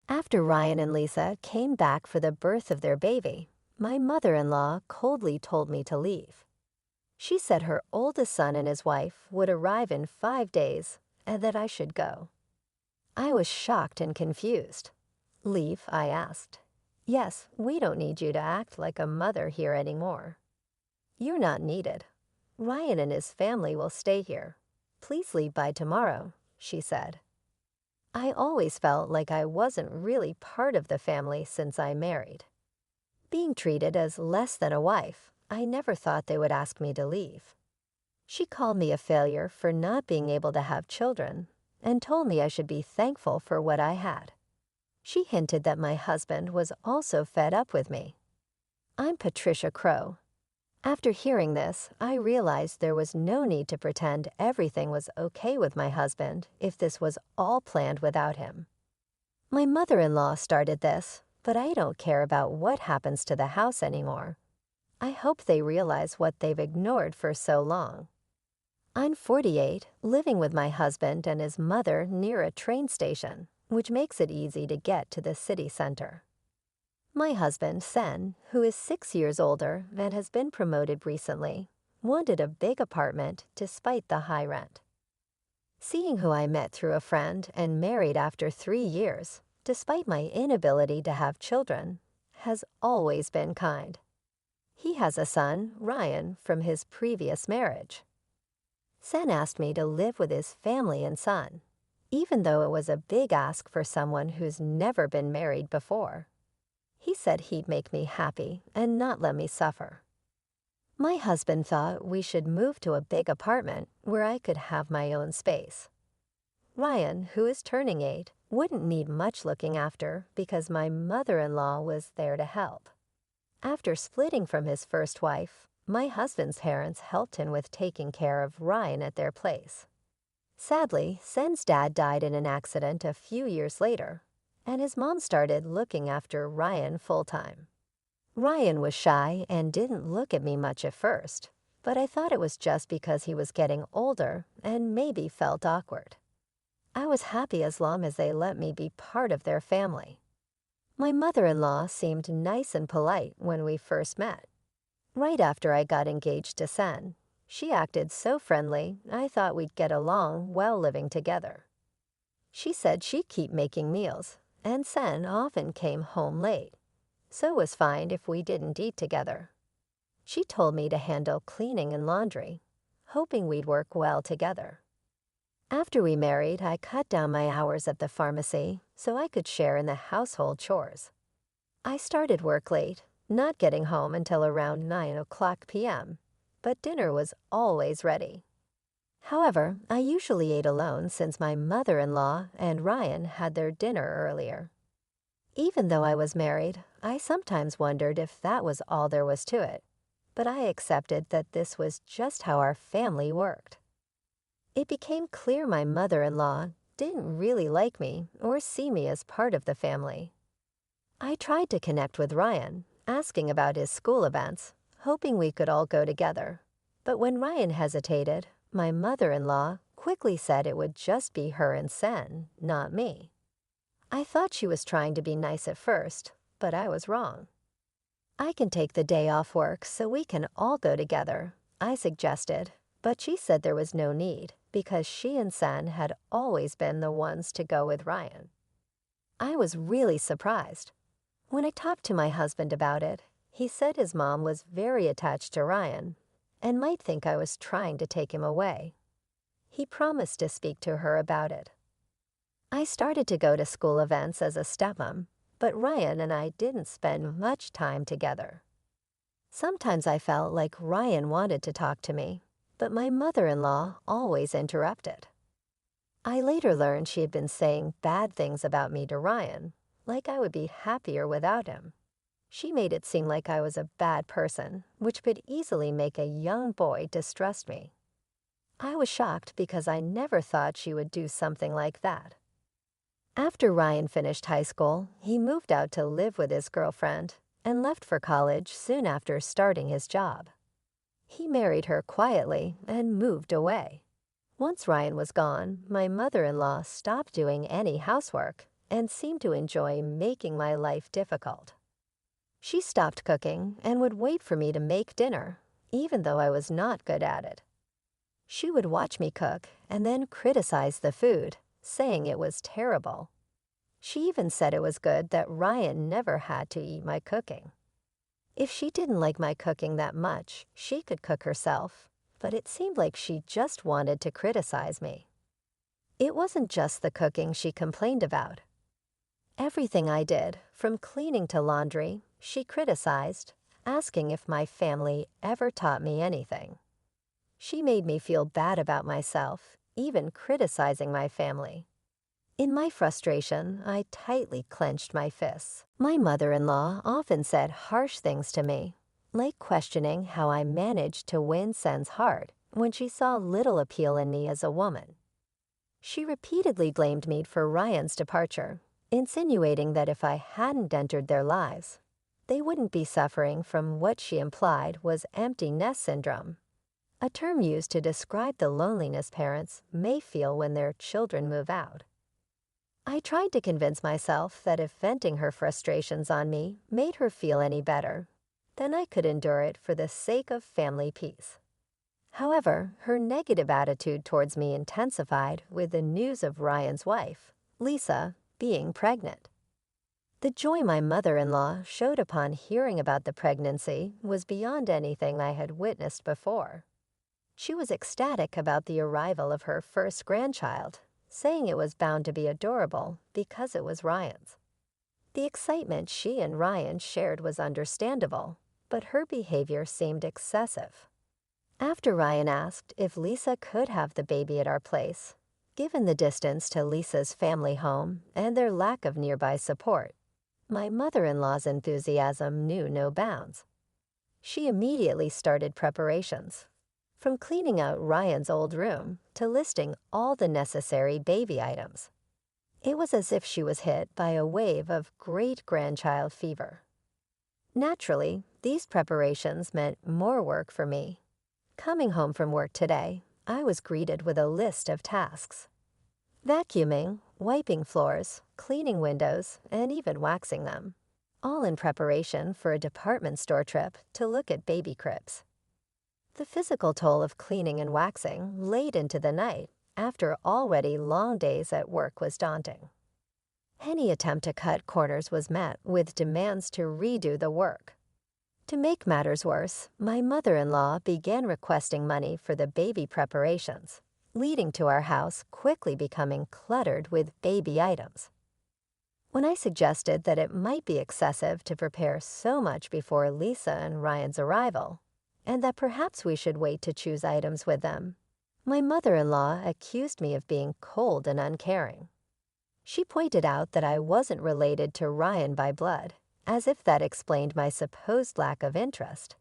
After Ryan and Lisa came back for the birth of their baby, my mother-in-law coldly told me to leave. She said her oldest son and his wife would arrive in 5 days and that I should go. I was shocked and confused. Leave, I asked. Yes, we don't need you to act like a mother here anymore. You're not needed. Ryan and his family will stay here. Please leave by tomorrow, she said. I always felt like I wasn't really part of the family since I married. Being treated as less than a wife, I never thought they would ask me to leave. She called me a failure for not being able to have children and told me I should be thankful for what I had. She hinted that my husband was also fed up with me. I'm Patricia Crow. After hearing this, I realized there was no need to pretend everything was okay with my husband if this was all planned without him. My mother-in-law started this, but I don't care about what happens to the house anymore. I hope they realize what they've ignored for so long. I'm 48, living with my husband and his mother near a train station, which makes it easy to get to the city center. My husband, Sen, who is 6 years older and has been promoted recently, wanted a big apartment despite the high rent. Seeing who I met through a friend and married after 3 years, despite my inability to have children, has always been kind. He has a son, Ryan, from his previous marriage. Sen asked me to live with his family and son, even though it was a big ask for someone who's never been married before. He said he'd make me happy and not let me suffer. My husband thought we should move to a big apartment where I could have my own space. Ryan, who is turning 8, wouldn't need much looking after because my mother-in-law was there to help. After splitting from his first wife, my husband's parents helped him with taking care of Ryan at their place. Sadly, Sen's dad died in an accident a few years later, and his mom started looking after Ryan full-time. Ryan was shy and didn't look at me much at first, but I thought it was just because he was getting older and maybe felt awkward. I was happy as long as they let me be part of their family. My mother-in-law seemed nice and polite when we first met. Right after I got engaged to Sen, she acted so friendly I thought we'd get along well living together. She said she'd keep making meals, and Sen often came home late, so it was fine if we didn't eat together. She told me to handle cleaning and laundry, hoping we'd work well together. After we married, I cut down my hours at the pharmacy so I could share in the household chores. I started work late, not getting home until around 9 p.m., but dinner was always ready. However, I usually ate alone since my mother-in-law and Ryan had their dinner earlier. Even though I was married, I sometimes wondered if that was all there was to it, but I accepted that this was just how our family worked. It became clear my mother-in-law didn't really like me or see me as part of the family. I tried to connect with Ryan, asking about his school events, hoping we could all go together. But when Ryan hesitated, my mother-in-law quickly said it would just be her and Sen, not me. I thought she was trying to be nice at first, but I was wrong. I can take the day off work so we can all go together, I suggested, but she said there was no need because she and Sen had always been the ones to go with Ryan. I was really surprised. When I talked to my husband about it, he said his mom was very attached to Ryan and might think I was trying to take him away. He promised to speak to her about it. I started to go to school events as a stepmom, but Ryan and I didn't spend much time together. Sometimes I felt like Ryan wanted to talk to me, but my mother-in-law always interrupted. I later learned she had been saying bad things about me to Ryan, like I would be happier without him. She made it seem like I was a bad person, which could easily make a young boy distrust me. I was shocked because I never thought she would do something like that. After Ryan finished high school, he moved out to live with his girlfriend and left for college soon after starting his job. He married her quietly and moved away. Once Ryan was gone, my mother-in-law stopped doing any housework and seemed to enjoy making my life difficult. She stopped cooking and would wait for me to make dinner, even though I was not good at it. She would watch me cook and then criticize the food, saying it was terrible. She even said it was good that Ryan never had to eat my cooking. If she didn't like my cooking that much, she could cook herself, but it seemed like she just wanted to criticize me. It wasn't just the cooking she complained about. Everything I did, from cleaning to laundry, she criticized, asking if my family ever taught me anything. She made me feel bad about myself, even criticizing my family. In my frustration, I tightly clenched my fists. My mother-in-law often said harsh things to me, like questioning how I managed to win Sen's heart when she saw little appeal in me as a woman. She repeatedly blamed me for Ryan's departure, insinuating that if I hadn't entered their lives, they wouldn't be suffering from what she implied was empty nest syndrome, a term used to describe the loneliness parents may feel when their children move out. I tried to convince myself that if venting her frustrations on me made her feel any better, then I could endure it for the sake of family peace. However, her negative attitude towards me intensified with the news of Ryan's wife, Lisa, being pregnant. The joy my mother-in-law showed upon hearing about the pregnancy was beyond anything I had witnessed before. She was ecstatic about the arrival of her first grandchild, saying it was bound to be adorable because it was Ryan's. The excitement she and Ryan shared was understandable, but her behavior seemed excessive. After Ryan asked if Lisa could have the baby at our place, given the distance to Lisa's family home and their lack of nearby support, my mother-in-law's enthusiasm knew no bounds. She immediately started preparations, from cleaning out Ryan's old room to listing all the necessary baby items. It was as if she was hit by a wave of great-grandchild fever. Naturally, these preparations meant more work for me. Coming home from work today, I was greeted with a list of tasks: vacuuming, wiping floors, cleaning windows, and even waxing them, all in preparation for a department store trip to look at baby cribs. The physical toll of cleaning and waxing late into the night after already long days at work was daunting. Any attempt to cut corners was met with demands to redo the work. To make matters worse, my mother-in-law began requesting money for the baby preparations, leading to our house quickly becoming cluttered with baby items. When I suggested that it might be excessive to prepare so much before Lisa and Ryan's arrival, and that perhaps we should wait to choose items with them, my mother-in-law accused me of being cold and uncaring. She pointed out that I wasn't related to Ryan by blood, as if that explained my supposed lack of interest.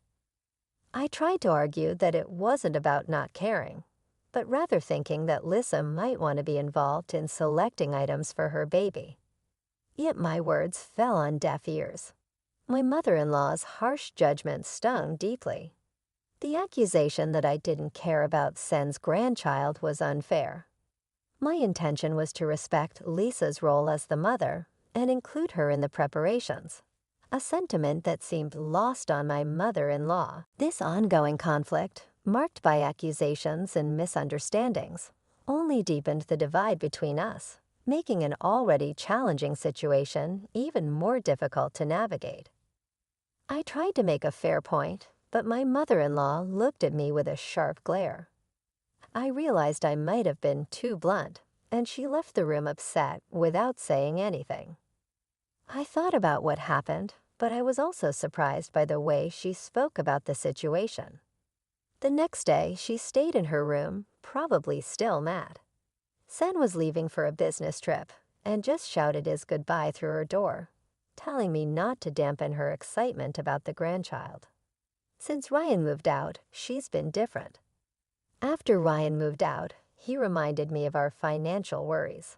I tried to argue that it wasn't about not caring, but rather thinking that Lisa might want to be involved in selecting items for her baby. Yet my words fell on deaf ears. My mother-in-law's harsh judgment stung deeply. The accusation that I didn't care about Sen's grandchild was unfair. My intention was to respect Lisa's role as the mother and include her in the preparations, a sentiment that seemed lost on my mother-in-law. This ongoing conflict, marked by accusations and misunderstandings, only deepened the divide between us, making an already challenging situation even more difficult to navigate. I tried to make a fair point, but my mother-in-law looked at me with a sharp glare. I realized I might have been too blunt, and she left the room upset without saying anything. I thought about what happened, but I was also surprised by the way she spoke about the situation. The next day, she stayed in her room, probably still mad. Sen was leaving for a business trip and just shouted his goodbye through her door, telling me not to dampen her excitement about the grandchild. Since Ryan moved out, she's been different. After Ryan moved out, he reminded me of our financial worries.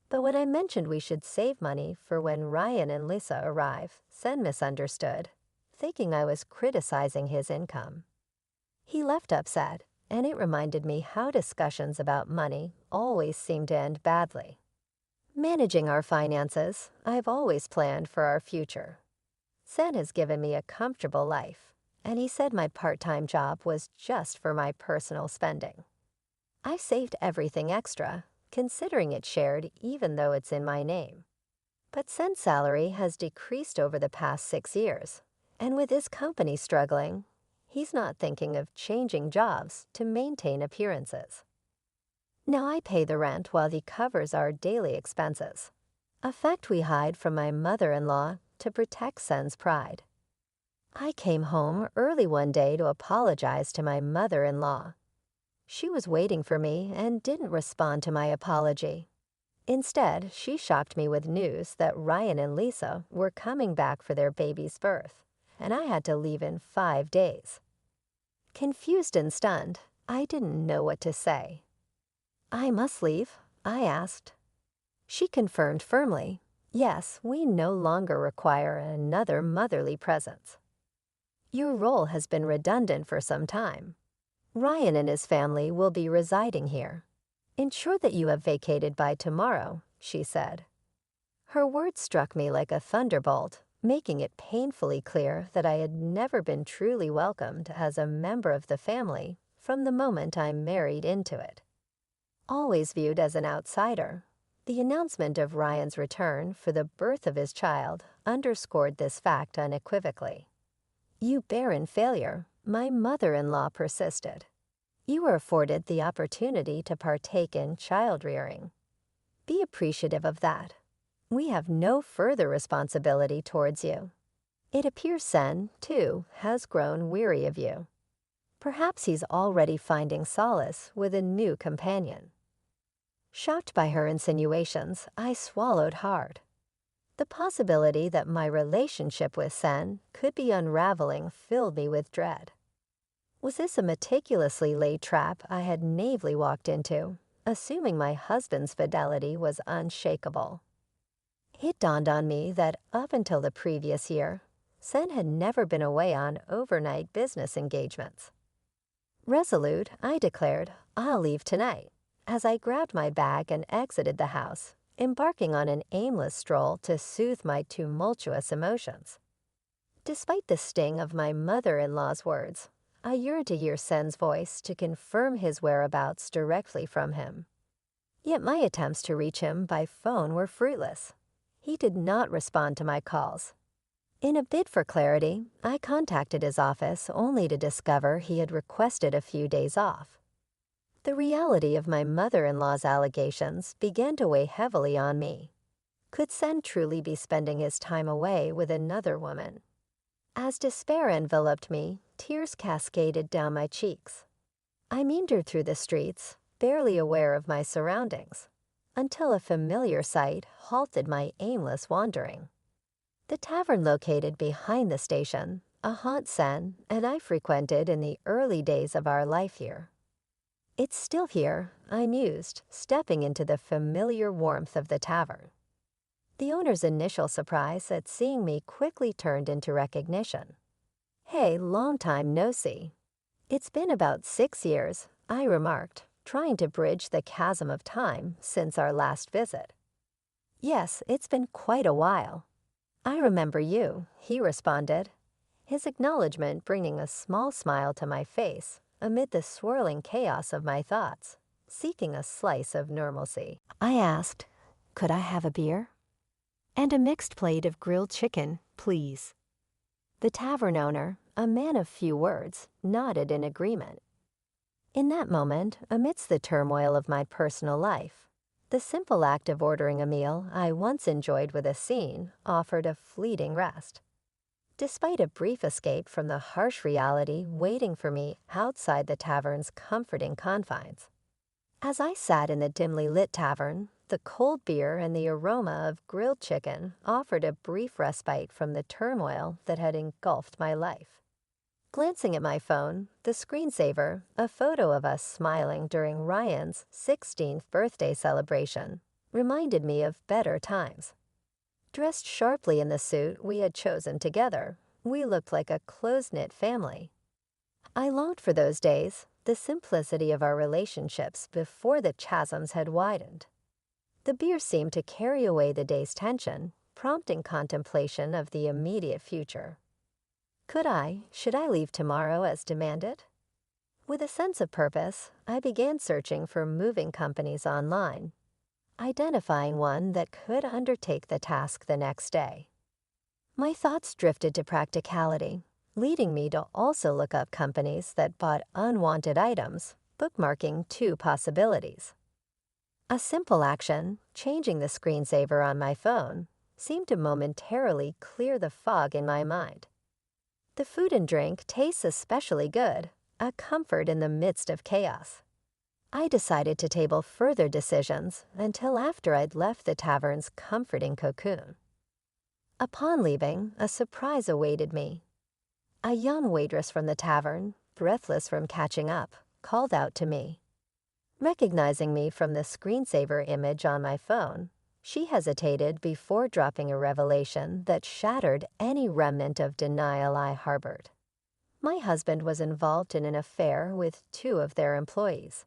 But when I mentioned we should save money for when Ryan and Lisa arrive, Sen misunderstood, thinking I was criticizing his income. He left upset, and it reminded me how discussions about money always seem to end badly. Managing our finances, I've always planned for our future. Sen has given me a comfortable life, and he said my part-time job was just for my personal spending. I've saved everything extra, considering it shared even though it's in my name. But Sen's salary has decreased over the past 6 years, and with his company struggling, he's not thinking of changing jobs to maintain appearances. Now I pay the rent while he covers our daily expenses, a fact we hide from my mother-in-law to protect Sen's pride. I came home early one day to apologize to my mother-in-law. She was waiting for me and didn't respond to my apology. Instead, she shocked me with news that Ryan and Lisa were coming back for their baby's birth, and I had to leave in 5 days. Confused and stunned, I didn't know what to say. "I must leave?" I asked. She confirmed firmly, "Yes, we no longer require another motherly presence. Your role has been redundant for some time. Ryan and his family will be residing here. Ensure that you have vacated by tomorrow," she said. Her words struck me like a thunderbolt, making it painfully clear that I had never been truly welcomed as a member of the family from the moment I married into it. Always viewed as an outsider, the announcement of Ryan's return for the birth of his child underscored this fact unequivocally. "You barren failure," my mother-in-law persisted. "You were afforded the opportunity to partake in child rearing. Be appreciative of that. We have no further responsibility towards you. It appears Sen, too, has grown weary of you. Perhaps he's already finding solace with a new companion." Shocked by her insinuations, I swallowed hard. The possibility that my relationship with Sen could be unraveling filled me with dread. Was this a meticulously laid trap I had naively walked into, assuming my husband's fidelity was unshakable? It dawned on me that up until the previous year, Sen had never been away on overnight business engagements. Resolute, I declared, "I'll leave tonight," as I grabbed my bag and exited the house, embarking on an aimless stroll to soothe my tumultuous emotions. Despite the sting of my mother-in-law's words, I yearned to hear Sen's voice to confirm his whereabouts directly from him. Yet my attempts to reach him by phone were fruitless. He did not respond to my calls. In a bid for clarity, I contacted his office only to discover he had requested a few days off. The reality of my mother-in-law's allegations began to weigh heavily on me. Could Sen truly be spending his time away with another woman? As despair enveloped me, tears cascaded down my cheeks. I meandered through the streets, barely aware of my surroundings, until a familiar sight halted my aimless wandering. The tavern located behind the station, a haunt Sen and I frequented in the early days of our life here. "It's still here," I mused, stepping into the familiar warmth of the tavern. The owner's initial surprise at seeing me quickly turned into recognition. "Hey, long time no see." "It's been about 6 years," I remarked, trying to bridge the chasm of time since our last visit. "Yes, it's been quite a while." "I remember you," he responded, his acknowledgement bringing a small smile to my face amid the swirling chaos of my thoughts, seeking a slice of normalcy. I asked, "Could I have a beer?" "And a mixed plate of grilled chicken, please." The tavern owner, a man of few words, nodded in agreement. In that moment, amidst the turmoil of my personal life, the simple act of ordering a meal I once enjoyed with a scene offered a fleeting rest. Despite a brief escape from the harsh reality waiting for me outside the tavern's comforting confines. As I sat in the dimly lit tavern, the cold beer and the aroma of grilled chicken offered a brief respite from the turmoil that had engulfed my life. Glancing at my phone, the screensaver, a photo of us smiling during Ryan's 16th birthday celebration, reminded me of better times. Dressed sharply in the suit we had chosen together, we looked like a close-knit family. I longed for those days, the simplicity of our relationships before the chasms had widened. The beer seemed to carry away the day's tension, prompting contemplation of the immediate future. Should I leave tomorrow as demanded? With a sense of purpose, I began searching for moving companies online, identifying one that could undertake the task the next day. My thoughts drifted to practicality, leading me to also look up companies that bought unwanted items, bookmarking two possibilities. A simple action, changing the screensaver on my phone, seemed to momentarily clear the fog in my mind. The food and drink tastes especially good, a comfort in the midst of chaos. I decided to table further decisions until after I'd left the tavern's comforting cocoon. Upon leaving, a surprise awaited me. A young waitress from the tavern, breathless from catching up, called out to me. Recognizing me from the screensaver image on my phone, she hesitated before dropping a revelation that shattered any remnant of denial I harbored. My husband was involved in an affair with two of their employees.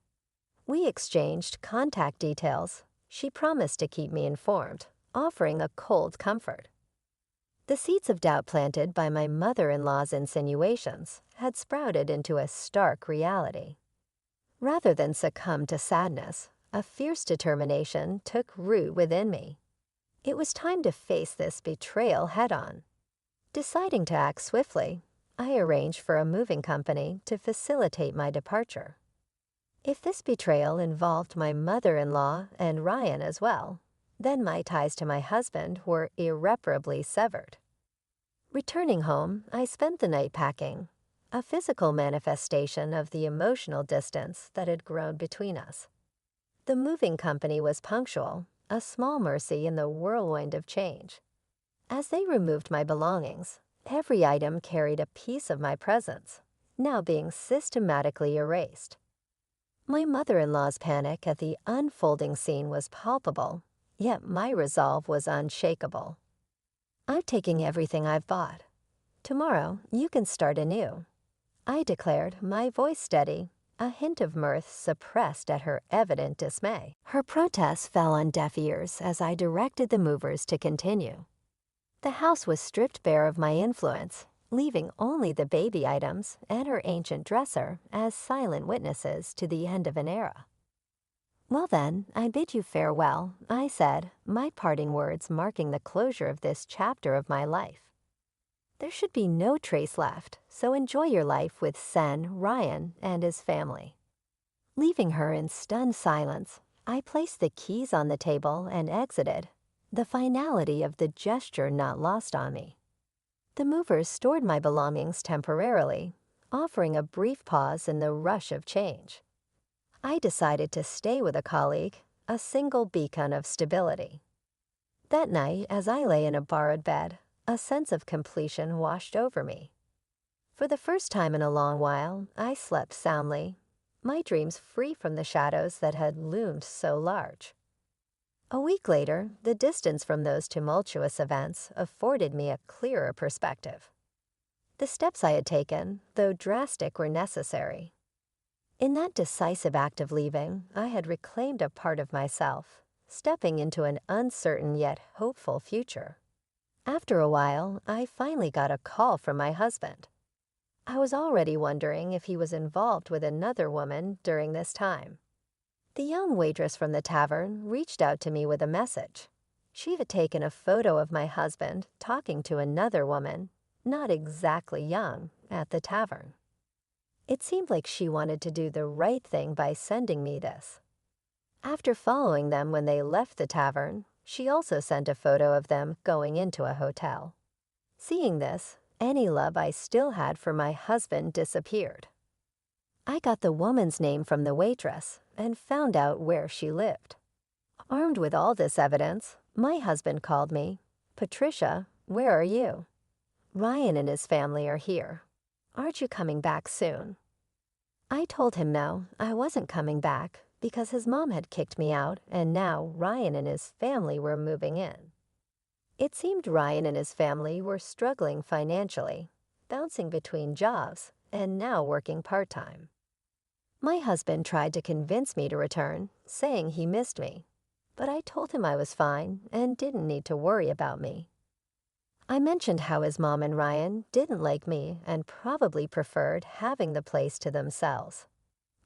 We exchanged contact details. She promised to keep me informed, offering a cold comfort. The seeds of doubt planted by my mother-in-law's insinuations had sprouted into a stark reality. Rather than succumb to sadness, a fierce determination took root within me. It was time to face this betrayal head-on. Deciding to act swiftly, I arranged for a moving company to facilitate my departure. If this betrayal involved my mother-in-law and Ryan as well, then my ties to my husband were irreparably severed. Returning home, I spent the night packing, a physical manifestation of the emotional distance that had grown between us. The moving company was punctual, a small mercy in the whirlwind of change. As they removed my belongings, every item carried a piece of my presence, now being systematically erased. My mother-in-law's panic at the unfolding scene was palpable, yet my resolve was unshakable. I'm taking everything I've bought. Tomorrow, you can start anew, I declared, my voice steady, a hint of mirth suppressed at her evident dismay. Her protests fell on deaf ears as I directed the movers to continue. The house was stripped bare of my influence, leaving only the baby items and her ancient dresser as silent witnesses to the end of an era. Well then, I bid you farewell, I said, my parting words marking the closure of this chapter of my life. There should be no trace left, so enjoy your life with Sen, Ryan, and his family. Leaving her in stunned silence, I placed the keys on the table and exited, the finality of the gesture not lost on me. The movers stored my belongings temporarily, offering a brief pause in the rush of change. I decided to stay with a colleague, a single beacon of stability. That night, as I lay in a borrowed bed, a sense of completion washed over me. For the first time in a long while, I slept soundly, my dreams free from the shadows that had loomed so large. A week later, the distance from those tumultuous events afforded me a clearer perspective. The steps I had taken, though drastic, were necessary. In that decisive act of leaving, I had reclaimed a part of myself, stepping into an uncertain yet hopeful future. After a while, I finally got a call from my husband. I was already wondering if he was involved with another woman during this time. The young waitress from the tavern reached out to me with a message. She had taken a photo of my husband talking to another woman, not exactly young, at the tavern. It seemed like she wanted to do the right thing by sending me this. After following them when they left the tavern, she also sent a photo of them going into a hotel. Seeing this, any love I still had for my husband disappeared. I got the woman's name from the waitress and found out where she lived. Armed with all this evidence, my husband called me. "Patricia, where are you?" "Ryan and his family are here. Aren't you coming back soon?" I told him no, I wasn't coming back because his mom had kicked me out and now Ryan and his family were moving in. It seemed Ryan and his family were struggling financially, bouncing between jobs and now working part-time. My husband tried to convince me to return, saying he missed me. but I told him I was fine and didn't need to worry about me. I mentioned how his mom and Ryan didn't like me and probably preferred having the place to themselves.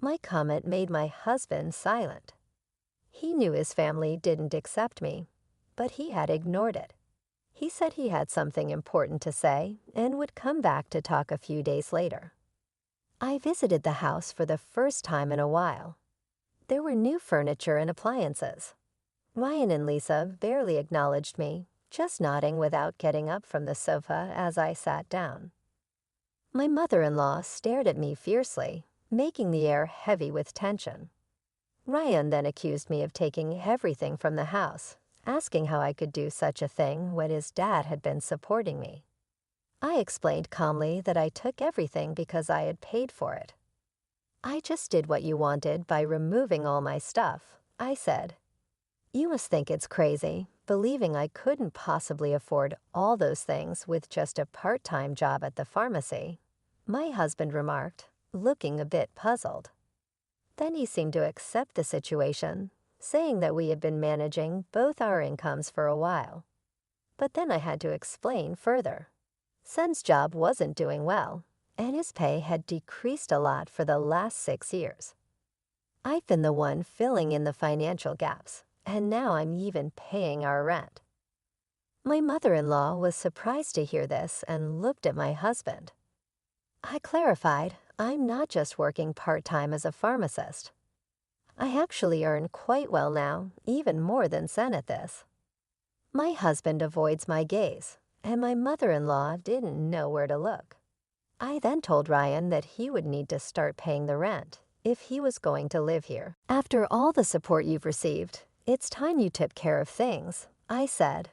My comment made my husband silent. He knew his family didn't accept me, but he had ignored it. He said he had something important to say and would come back to talk a few days later. I visited the house for the first time in a while. There were new furniture and appliances. Ryan and Lisa barely acknowledged me, just nodding without getting up from the sofa as I sat down. My mother-in-law stared at me fiercely, making the air heavy with tension. Ryan then accused me of taking everything from the house, asking how I could do such a thing when his dad had been supporting me. I explained calmly that I took everything because I had paid for it. "I just did what you wanted by removing all my stuff," I said. "You must think it's crazy, believing I couldn't possibly afford all those things with just a part-time job at the pharmacy," my husband remarked, looking a bit puzzled. Then he seemed to accept the situation, saying that we had been managing both our incomes for a while. But then I had to explain further. Sen's job wasn't doing well, and his pay had decreased a lot for the last 6 years. I've been the one filling in the financial gaps, and now I'm even paying our rent. My mother-in-law was surprised to hear this and looked at my husband. I clarified, I'm not just working part-time as a pharmacist. I actually earn quite well now, even more than Sen at this. My husband avoids my gaze, and my mother-in-law didn't know where to look. I then told Ryan that he would need to start paying the rent if he was going to live here. "After all the support you've received, it's time you took care of things," I said.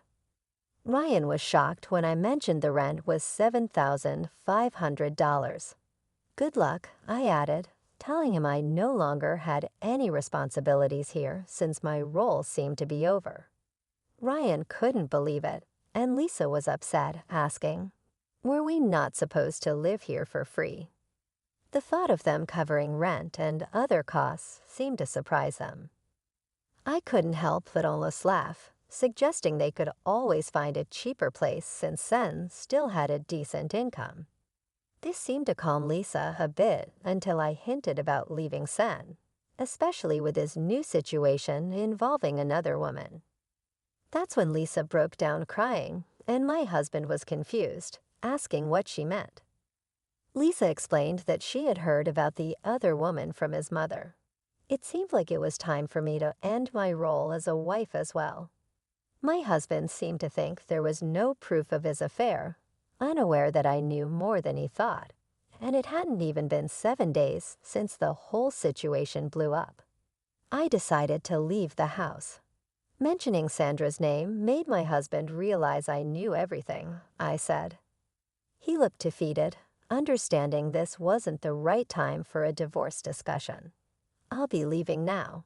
Ryan was shocked when I mentioned the rent was $7,500. "Good luck," I added, telling him I no longer had any responsibilities here since my role seemed to be over. Ryan couldn't believe it, and Lisa was upset, asking, were we not supposed to live here for free? The thought of them covering rent and other costs seemed to surprise them. I couldn't help but almost laugh, suggesting they could always find a cheaper place since Sen still had a decent income. This seemed to calm Lisa a bit until I hinted about leaving Sen, especially with his new situation involving another woman. That's when Lisa broke down crying, and my husband was confused, asking what she meant. Lisa explained that she had heard about the other woman from his mother. It seemed like it was time for me to end my role as a wife as well. My husband seemed to think there was no proof of his affair, unaware that I knew more than he thought, and it hadn't even been 7 days since the whole situation blew up. I decided to leave the house. Mentioning Sandra's name made my husband realize I knew everything, I said. He looked defeated, understanding this wasn't the right time for a divorce discussion. "I'll be leaving now."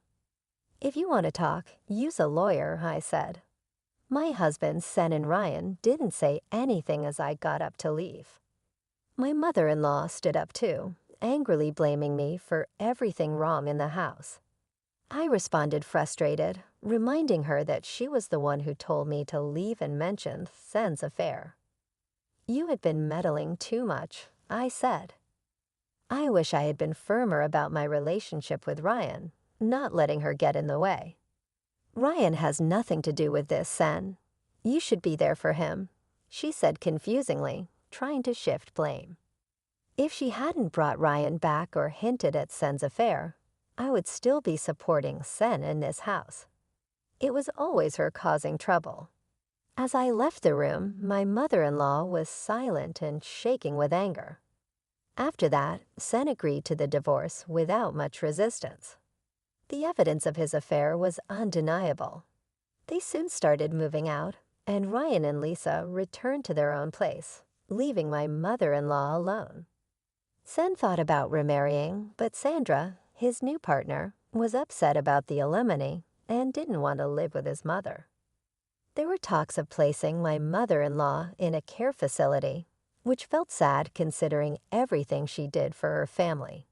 "If you want to talk, use a lawyer," I said. My husband, Sen, and Ryan didn't say anything as I got up to leave. My mother-in-law stood up too, angrily blaming me for everything wrong in the house. I responded frustrated, reminding her that she was the one who told me to leave and mentioned Sen's affair. "You had been meddling too much," I said. I wish I had been firmer about my relationship with Ryan, not letting her get in the way. "Ryan has nothing to do with this, Sen. You should be there for him," she said confusingly, trying to shift blame. If she hadn't brought Ryan back or hinted at Sen's affair, I would still be supporting Sen in this house. It was always her causing trouble. As I left the room, my mother-in-law was silent and shaking with anger. After that, Sen agreed to the divorce without much resistance. The evidence of his affair was undeniable. They soon started moving out, and Ryan and Lisa returned to their own place, leaving my mother-in-law alone. Sen thought about remarrying, but Sandra, his new partner, was upset about the alimony and didn't want to live with his mother. There were talks of placing my mother-in-law in a care facility, which felt sad considering everything she did for her family.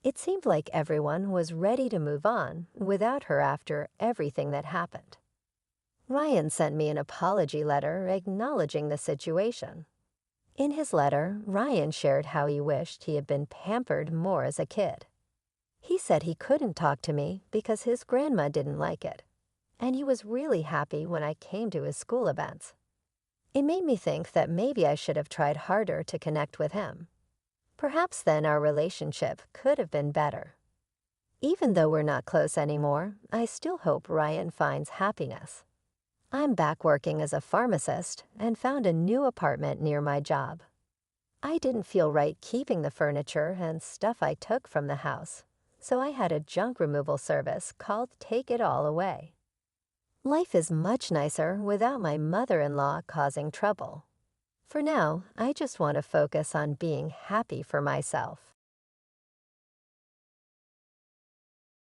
It seemed like everyone was ready to move on without her after everything that happened. Ryan sent me an apology letter acknowledging the situation. In his letter, Ryan shared how he wished he had been pampered more as a kid. He said he couldn't talk to me because his grandma didn't like it, and he was really happy when I came to his school events. It made me think that maybe I should have tried harder to connect with him. Perhaps then our relationship could have been better. Even though we're not close anymore, I still hope Ryan finds happiness. I'm back working as a pharmacist and found a new apartment near my job. I didn't feel right keeping the furniture and stuff I took from the house, so I had a junk removal service called Take It All Away. Life is much nicer without my mother-in-law causing trouble. For now, I just want to focus on being happy for myself.